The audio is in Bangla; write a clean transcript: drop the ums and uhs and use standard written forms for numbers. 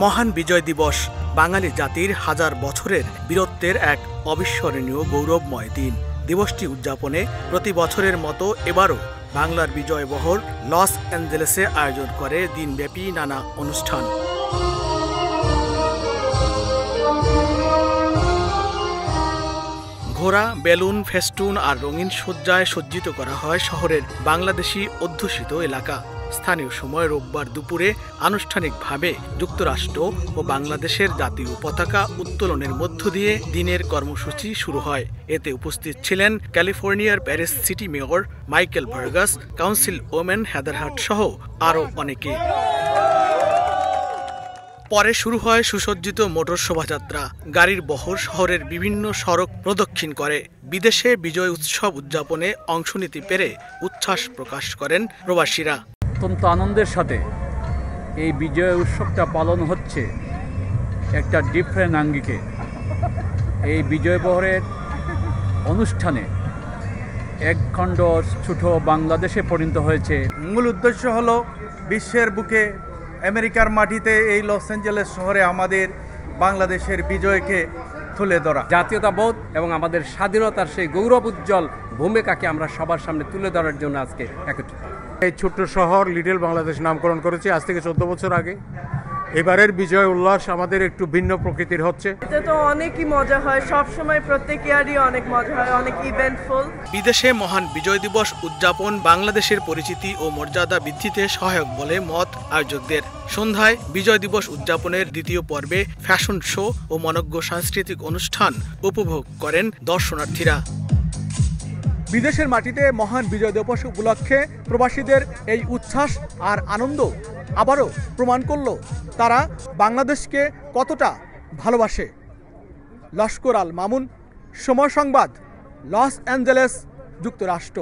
মহান বিজয় দিবস বাঙালি জাতির হাজার বছরের বীরত্বের এক অবিস্মরণীয় গৌরবময় দিন। দিবসটি উদযাপনে প্রতি বছরের মতো এবারও বাংলার বিজয় বহর লস অ্যাঞ্জেলেসে আয়োজন করে দিনব্যাপী নানা অনুষ্ঠান। ঘোড়া, বেলুন, ফেস্টুন আর রঙিন সজ্জায় সজ্জিত করা হয় শহরের বাংলাদেশি অধ্যুষিত এলাকা। স্থানীয় সময় রোববার দুপুরে আনুষ্ঠানিকভাবে যুক্তরাষ্ট্র ও বাংলাদেশের জাতীয় পতাকা উত্তোলনের মধ্য দিয়ে দিনের কর্মসূচি শুরু হয়। এতে উপস্থিত ছিলেন ক্যালিফোর্নিয়ার Paris city mayor Michael Vargas, council women Heather Hart সহ আরও অনেকে। পরে শুরু হয় সুসজ্জিত মোটর শোভাযাত্রা। গাড়ির বহর শহরের বিভিন্ন সড়ক প্রদক্ষিণ করে। বিদেশে বিজয় উৎসব উদযাপনে অংশ নিতে পেরে উচ্ছ্বাস প্রকাশ করেন প্রবাসীরা। অত্যন্ত আনন্দের সাথে এই বিজয় উৎসবটা পালন হচ্ছে একটা ডিফারেন্ট আঙ্গিকে। এই বিজয় বহরের অনুষ্ঠানে একখণ্ড ছোট বাংলাদেশে পরিণত হয়েছে। মূল উদ্দেশ্য হলো বিশ্বের বুকে আমেরিকার মাটিতে এই লস অ্যাঞ্জেলেস শহরে আমাদের বাংলাদেশের বিজয়কে তুলে ধরা। জাতীয়তাবোধ এবং আমাদের স্বাধীনতার সেই গৌরব উজ্জ্বল ভূমিকাকে আমরা সবার সামনে তুলে ধরার জন্য আজকে একত্রিত। এই ছোট্ট শহর লিটল বাংলাদেশ নামকরণ করেছে আজ থেকে 14 বছর আগে। এবারের বিজয় উল্লাস আমাদের একটু ভিন্ন প্রকৃতির হচ্ছে। এতে তো অনেকই মজা হয়, সব সময় প্রত্যেক ইয়ারই অনেক মজা হয়, অনেক ইভেন্টফুল। বিদেশে মহান বিজয় দিবস উদযাপন বাংলাদেশের পরিচিতি ও মর্যাদা বৃদ্ধিতে সহায়ক বলে মত আয়োজকদের। সন্ধ্যায় বিজয় দিবস উদযাপনের দ্বিতীয় পর্বে ফ্যাশন শো ও মনোজ্ঞ সাংস্কৃতিক অনুষ্ঠান উপভোগ করেন দর্শনার্থীরা। বিদেশের মাটিতে মহান বিজয় দিবস উপলক্ষে প্রবাসীদের এই উচ্ছ্বাস আর আনন্দ আবারও প্রমাণ করল তারা বাংলাদেশকে কতটা ভালোবাসে। লস্কর আল মামুন, সময় সংবাদ, লস অ্যাঞ্জেলেস, যুক্তরাষ্ট্র।